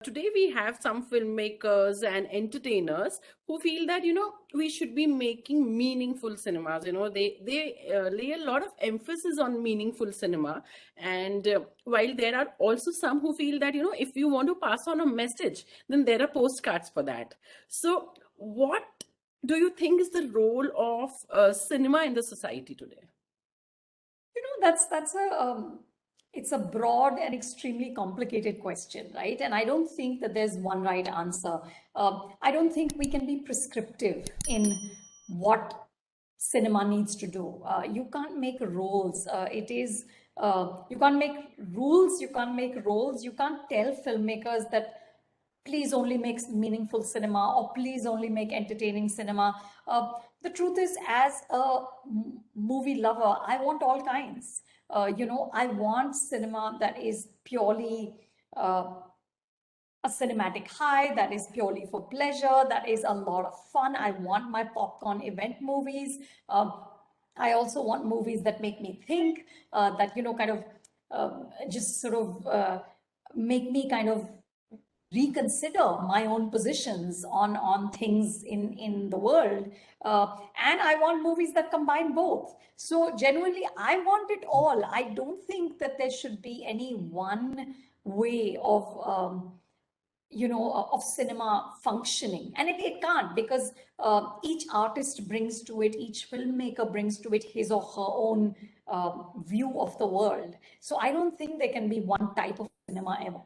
Today we have some filmmakers and entertainers who feel that we should be making meaningful cinemas. They lay a lot of emphasis on meaningful cinema, and while there are also some who feel that if you want to pass on a message, then there are postcards for that. So what do you think is the role of cinema in the society today? That's a it's a broad and extremely complicated question, right? And I don't think that there's one right answer. I don't think we can be prescriptive in what cinema needs to do. You can't make rules. You can't make rules. You can't make roles. You can't tell filmmakers that please only make meaningful cinema or please only make entertaining cinema. The truth is, as a movie lover, I want all kinds. I want cinema that is purely a cinematic high, that is purely for pleasure, that is a lot of fun. I want my popcorn event movies. I also want movies that make me think, that, kind of just sort of make me kind of reconsider my own positions on things in the world, and I want movies that combine both. So genuinely, I want it all. I don't think that there should be any one way of cinema functioning, and it can't, because each artist brings to it, each filmmaker brings to it his or her own view of the world. So I don't think there can be one type of cinema ever.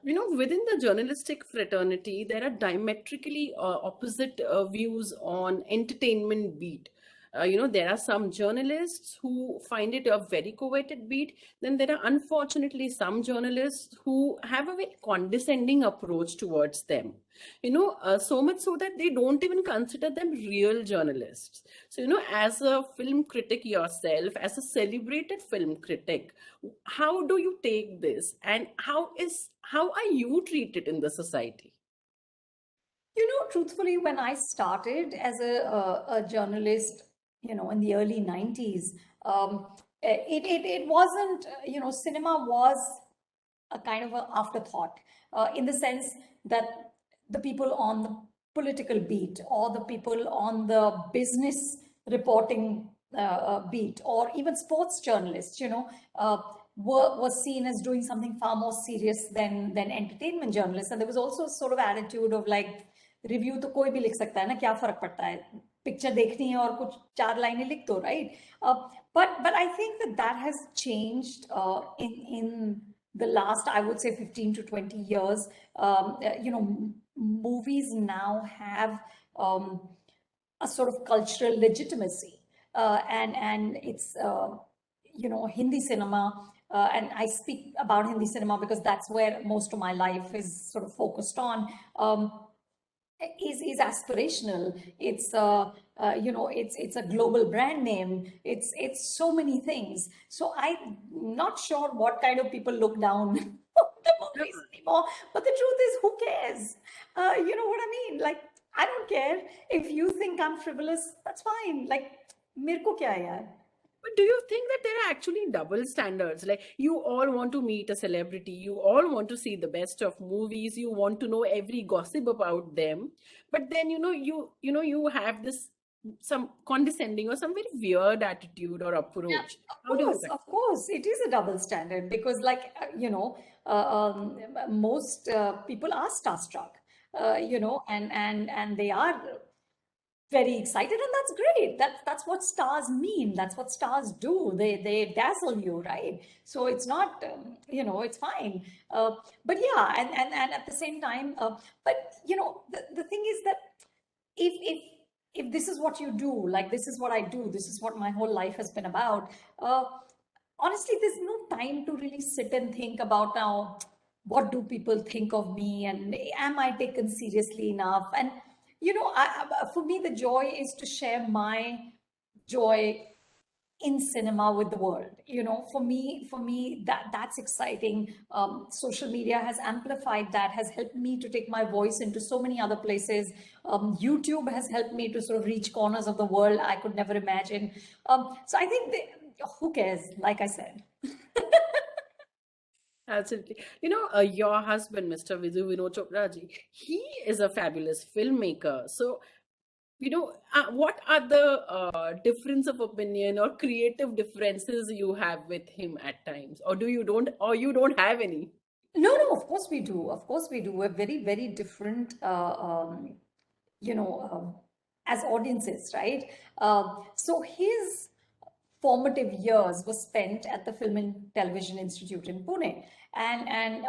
Within the journalistic fraternity, there are diametrically opposite views on entertainment beat. There are some journalists who find it a very coveted beat. Then there are unfortunately some journalists who have a very condescending approach towards them. So much so that they don't even consider them real journalists. So, as a film critic yourself, as a celebrated film critic, how do you take this, and how are you treated in the society? Truthfully, when I started as a journalist, in the early 90s, it wasn't, cinema was a kind of an afterthought, in the sense that the people on the political beat or the people on the business reporting beat, or even sports journalists, were seen as doing something far more serious than entertainment journalists. And there was also sort of attitude of like, review तो कोई भी लिख सकता है ना, क्या फर्क पड़ता है, पिक्चर देखनी है और कुछ चार लाइनें लिख दो, right? But I think that has changed in the last, I would say, 15 to 20 years. Movies now have a sort of cultural legitimacy, and it's Hindi cinema. And I speak about Hindi cinema because that's where most of my life is sort of focused on. Is aspirational. It's a global brand name. It's so many things. So I'm not sure what kind of people look down on the movies anymore. But the truth is, who cares? You know what I mean? Like, I don't care if you think I'm frivolous. That's fine. Like, मेरे को क्या है यार? But do you think that there are actually double standards? Like, you all want to meet a celebrity, you all want to see the best of movies, you want to know every gossip about them, but then you have this some condescending or some very weird attitude or Yeah, approach. How do you look at it? of course, it is a double standard because, like, most people are starstruck, and they are very excited, and that's great. That's what stars mean. That's what stars do. They dazzle you, right? So it's not, it's fine. But yeah, and at the same time, but the thing is that if if this is what you do, like this is what I do, this is what my whole life has been about. Honestly, there's no time to really sit and think about now, what do people think of me, and am I taken seriously enough? And for me, the joy is to share my joy in cinema with the world. For me, that's exciting. Social media has amplified that, has helped me to take my voice into so many other places. YouTube has helped me to sort of reach corners of the world I could never imagine. So I think who cares, like I said. Absolutely. Your husband, Mr. Vidhu Vinod Chopra ji, he is a fabulous filmmaker. So, what are the difference of opinion or creative differences you have with him at times, or or you don't have any? No, no, of course we do. Of course we do. We're very, very different, you know, as audiences, right? So his formative years were spent at the Film and Television Institute in Pune, and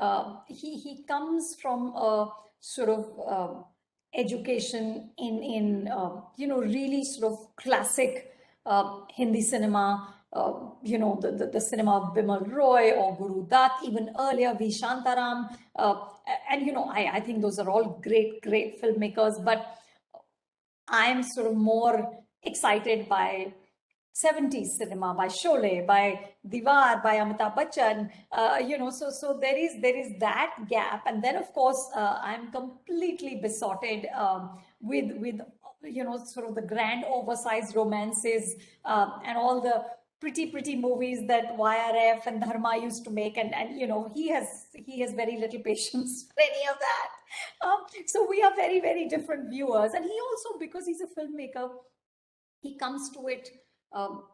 he comes from a sort of education in really sort of classic Hindi cinema. The cinema of Bimal Roy or Guru Dutt, even earlier V. Shantaram, and I think those are all great, great filmmakers. But I'm sort of more excited by 70s cinema, by Sholay, by Diwar, by Amitabh Bachchan. So there is that gap, and then of course I'm completely besotted with sort of the grand oversized romances and all the pretty movies that YRF and Dharma used to make, and he has very little patience for any of that. So we are very, very different viewers. And he also, because he's a filmmaker, he comes to it, um,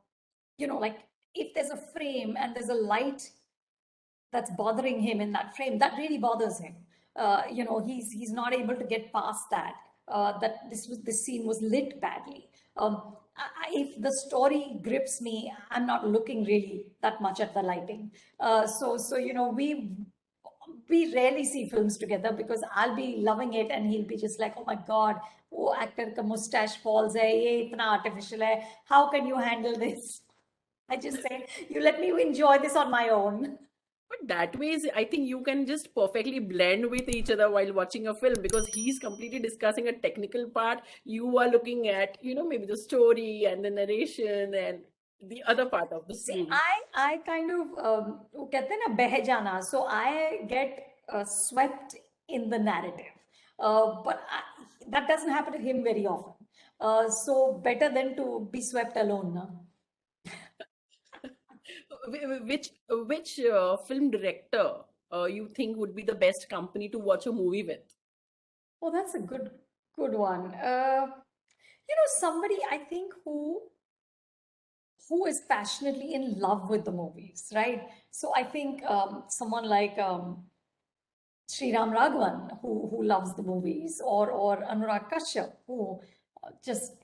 like if there's a frame and there's a light that's bothering him in that frame, that really bothers him. He's not able to get past that. That this scene was lit badly. If the story grips me, I'm not looking really that much at the lighting. We rarely see films together because I'll be loving it and he'll be just like, oh my God, वो actor का mustache falls है, ये इतना artificial है. How can you handle this? I just say, you let me enjoy this on my own. But that way, I think you can just perfectly blend with each other while watching a film, because he's completely discussing a technical part. You are looking at, maybe the story and the narration and the other part of the See, movie. I kind of वो कहते हैं ना बह जाना, so I get swept in the narrative, but that doesn't happen to him very often. So better than to be swept alone, na? Which film director you think would be the best company to watch a movie with? Oh, that's a good one. Somebody I think who is passionately in love with the movies, right? So I think someone like Sri Ram Raghavan, who loves the movies, or Anurag Kashyap, who just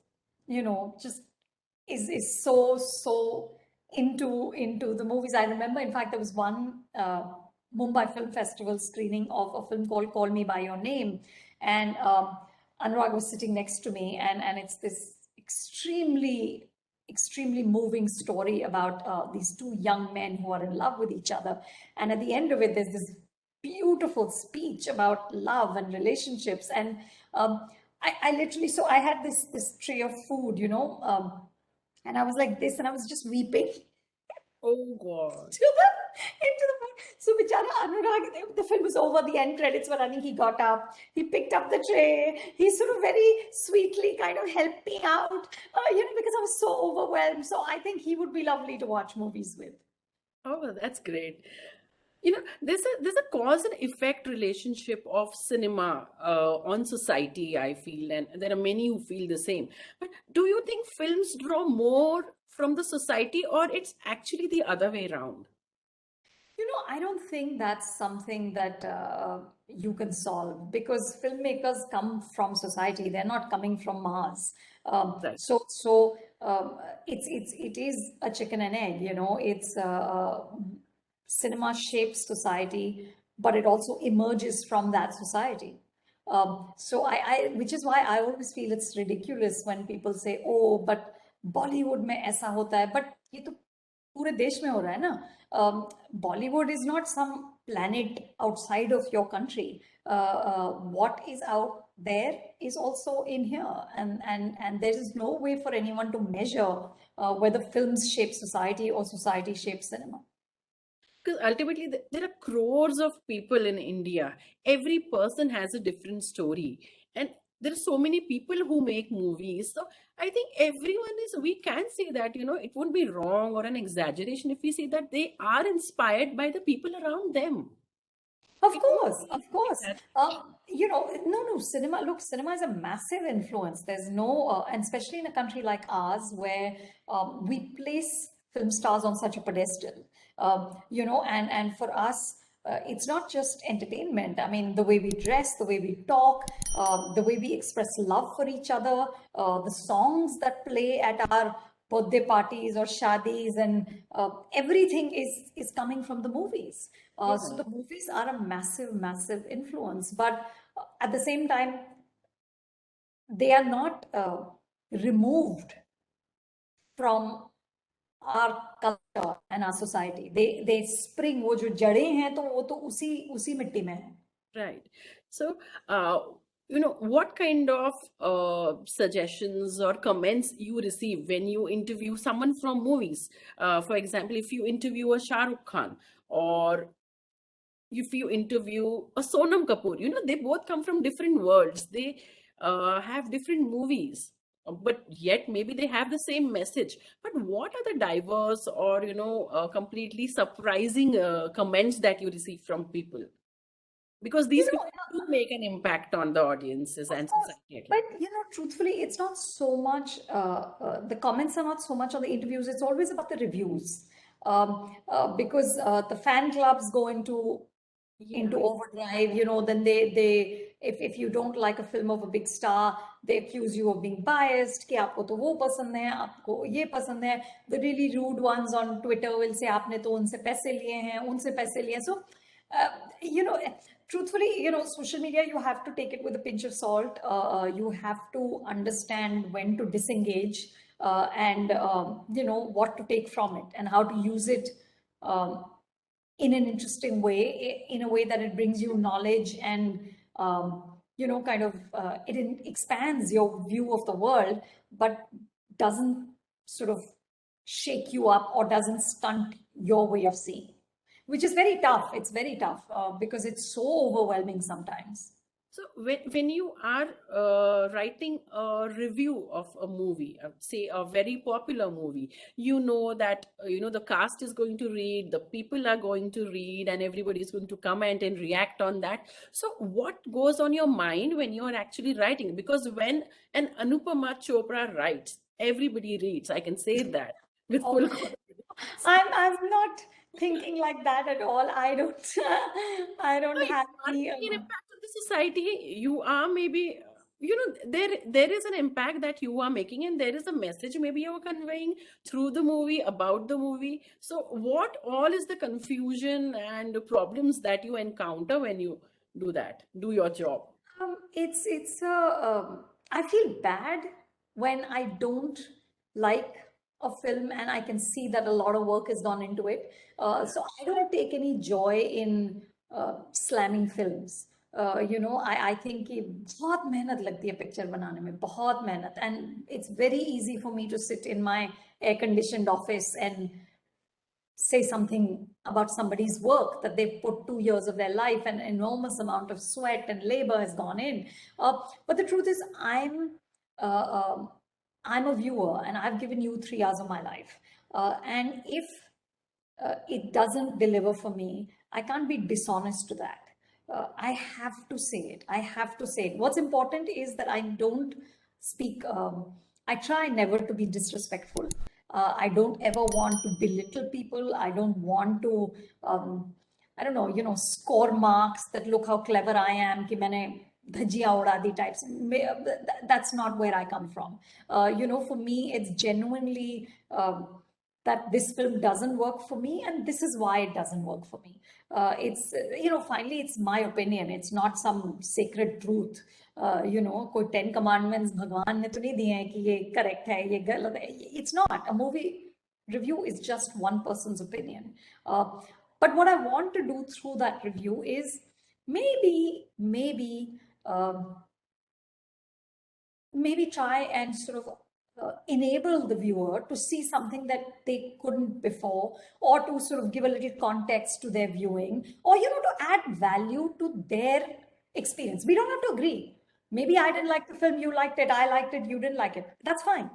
just is so into the movies. I remember, in fact, there was one Mumbai Film Festival screening of a film called Call Me by Your Name, and Anurag was sitting next to me, and it's this extremely moving story about these two young men who are in love with each other, and at the end of it, there's this beautiful speech about love and relationships, and I literally, so I had this tray of food, and I was like this, and I was just weeping Oh God. into the food. So Bichara Anurag, the film was over, the end credits were running, he got up, he picked up the tray, he sort of very sweetly kind of helped me out, because I was so overwhelmed. So I think he would be lovely to watch movies with. Oh, that's great. There's a cause and effect relationship of cinema on society, I feel, and there are many who feel the same. But do you think films draw more from the society, or it's actually the other way around? I don't think that's something that you can solve because filmmakers come from society. They're not coming from Mars. Right. It is a chicken and egg. It's cinema shapes society, but it also emerges from that society. Which is why I always feel it's ridiculous when people say, "Oh, but Bollywood में ऐसा होता है," but ये तो पूरे देश में हो रहा है ना. Bollywood is not some planet outside of your country. What is out there is also in here, and there is no way for anyone to measure whether films shape society or society shapes cinema. Because ultimately, there are crores of people in India. Every person has a different story. And there are so many people who make movies. So I think we can say that, it won't be wrong or an exaggeration if we say that they are inspired by the people around them. Of It won't course, be of course. that. No, cinema, look, cinema is a massive influence. There's no, and especially in a country like ours where we place film stars on such a pedestal, and for us, it's not just entertainment. I mean, the way we dress, the way we talk, the way we express love for each other, the songs that play at our birthday parties or shadis, and everything is coming from the movies. So Yeah. the movies are a massive, massive influence, but at the same time, they are not removed from our culture and our society. They spring, वो जो जड़ें हैं तो वो तो उसी उसी मिट्टी में है. Right. So, what kind of suggestions or comments you receive when you interview someone from movies? For example, if you interview a Shah Rukh Khan, or if you interview a Sonam Kapoor, they both come from different worlds. They have different movies, but yet maybe they have the same message. But what are the diverse or, completely surprising comments that you receive from people? Because You these know, people do make an impact on the audiences of and course, society at but large. truthfully, it's not so much, the comments are not so much on the interviews, it's always about the reviews. Because the fan clubs go Yeah. into overdrive, then they if you don't like a film of a big star, they accuse you of being biased, कि आपको तो वो पसंद है, आपको ये पसंद है. The really rude ones on Twitter will say आपने तो उनसे पैसे लिए हैं, उनसे पैसे लिए. So, uh, you know, truthfully, social media, you have to take it with a pinch of salt. You have to understand when to disengage, and what to take from it and how to use it. Um, in an interesting way, in a way that it brings you knowledge and kind of it expands your view of the world, but doesn't sort of shake you up or doesn't stunt your way of seeing, which is very tough. It's very tough because it's so overwhelming sometimes. So when you are writing a review of a movie, say a very popular movie, you know that the cast is going to read, the people are going to read, and everybody is going to comment and react on that. So what goes on your mind when you are actually writing? Because when an Anupama Chopra writes, everybody reads. I can say that with Oh, full confidence. I'm not thinking like that at all. I don't I No, don't you have are any making an impact on the society. You are maybe, there is an impact that you are making, and there is a message maybe you're conveying through the movie, about the movie. So what all is the confusion and problems that you encounter when you do your job? it's I feel bad when I don't like a film and I can see that a lot of work has gone into it. So I don't take any joy in slamming films. I think कि बहुत मेहनत लगती है picture बनाने में, बहुत मेहनत, and it's very easy for me to sit in my air conditioned office and say something about somebody's work that they've put 2 years of their life and enormous amount of sweat and labor has gone in. But the truth is, uh, um, I'm a viewer and I've given you 3 hours of my life. And if it doesn't deliver for me, I can't be dishonest to that. I have to say it. I have to say it. What's important is that I don't speak, I try never to be disrespectful. I don't ever want to belittle people. I don't want to, I don't know, score marks that look how clever I am, ki maine dhajiya uda di types. That's not where I come from. For me, it's genuinely that this film doesn't work for me, and this is why it doesn't work for me. Finally, it's my opinion. It's not some sacred truth. कोई 10 commandments भगवान ने तो नहीं दिए हैं कि ये correct है, ये गलत है. It's not. A movie review is just one person's opinion. But what I want to do through that review is maybe try and sort of enable the viewer to see something that they couldn't before, or to sort of give a little context to their viewing, or to add value to their experience. We don't have to agree. Maybe I didn't like the film, you liked it, I liked it, you didn't like it. That's fine.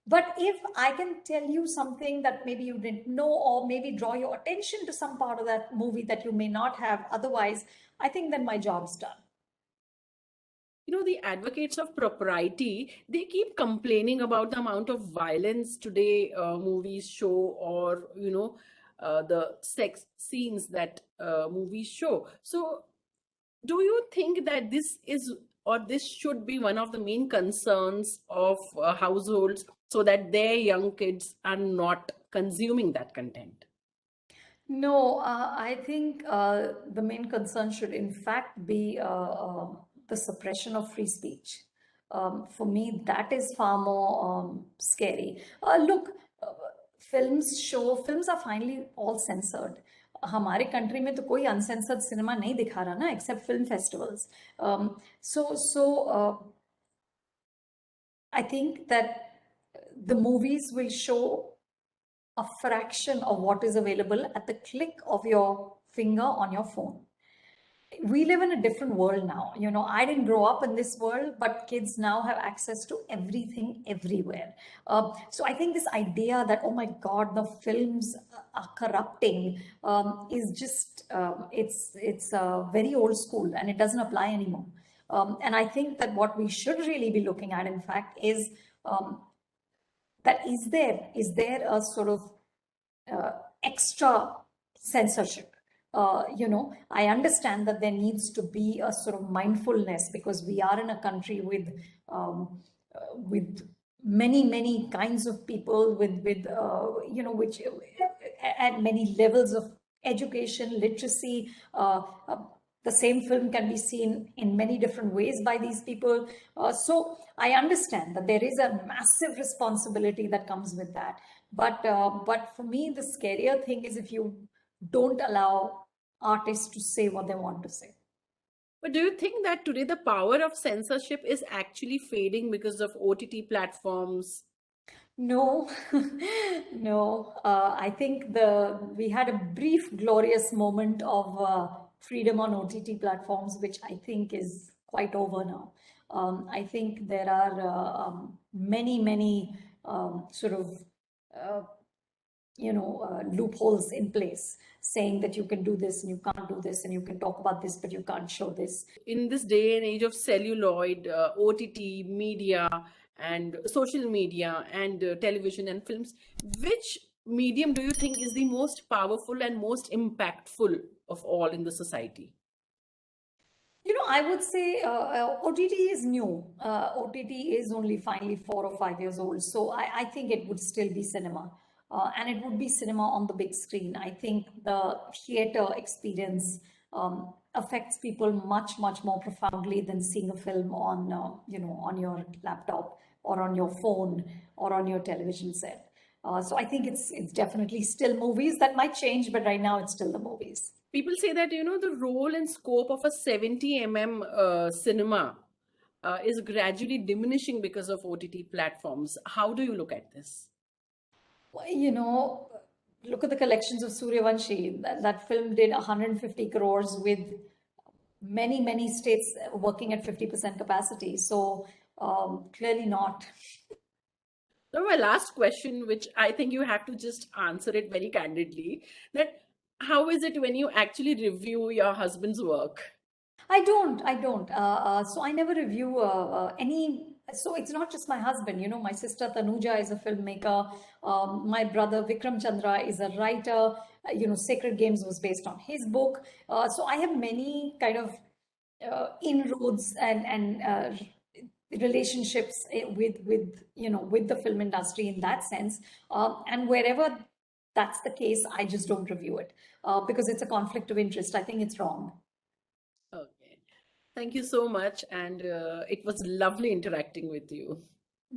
But if I can tell you something that maybe you didn't know, or maybe draw your attention to some part of that movie that you may not have otherwise, I think then my job's done. The advocates of propriety, they keep complaining about the amount of violence today movies show, or the sex scenes that movies show. So do you think that this is, or this should be, one of the main concerns of households, so that their young kids are not consuming that content? No, I think the main concern should, in fact, be the suppression of free speech. For me, that is far more scary. Look, films are finally all censored. हमारे country में तो कोई uncensored cinema नहीं दिखा रहा ना, except film festivals. So I think that the movies will show a fraction of what is available at the click of your finger on your phone. We live in a different world now. I didn't grow up in this world, but kids now have access to everything everywhere. So I think this idea that, oh my God, the films are corrupting is just, it's very old school, and it doesn't apply anymore. And I think that what we should really be looking at, in fact, is that is there a sort of extra censorship? I understand that there needs to be a sort of mindfulness, because we are in a country with many kinds of people, with which at many levels of education, literacy. The same film can be seen in many different ways by these people. So I understand that there is a massive responsibility that comes with that. But for me, the scarier thing is if you don't allow artists to say what they want to say. But do you think that today the power of censorship is actually fading because of OTT platforms? No, no. I think we had a brief, glorious moment of freedom on OTT platforms, which I think is quite over now. I think there are many sort of loopholes in place, saying that you can do this and you can't do this, and you can talk about this but you can't show this. In this day and age of celluloid, OTT, media, and social media, and television and films, which medium do you think is the most powerful and most impactful of all in the society? I would say OTT is new. OTT is only finally 4 or 5 years old. So I think it would still be cinema. And it would be cinema on the big screen. I think the theater experience affects people much more profoundly than seeing a film on your laptop or on your phone or on your television set. So I think it's definitely still movies. That might change, but right now it's still the movies. People say that the role and scope of a 70 cinema is gradually diminishing because of OTT platforms. How do you look at this? Well, look at the collections of Suryavanshi. That film did 150 crores with many states working at 50% capacity. So clearly not. So my last question, which I think you have to just answer it very candidly, that how is it when you actually review your husband's work? I don't. So I never review any. So it's not just my husband. My sister Tanuja is a filmmaker. My brother Vikram Chandra is a writer. Sacred Games was based on his book. So I have many kind of inroads and relationships with the film industry in that sense. And wherever that's the case, I just don't review it because it's a conflict of interest. I think it's wrong. Okay. Thank you so much. And it was lovely interacting with you.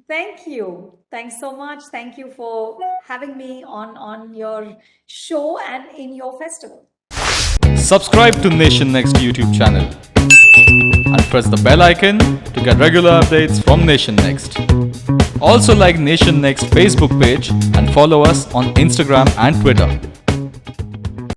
Thank you. Thanks so much. Thank you for having me on your show and in your festival. Subscribe to Nation Next YouTube channel and press the bell icon to get regular updates from Nation Next. Also like Nation Next Facebook page and follow us on Instagram and Twitter.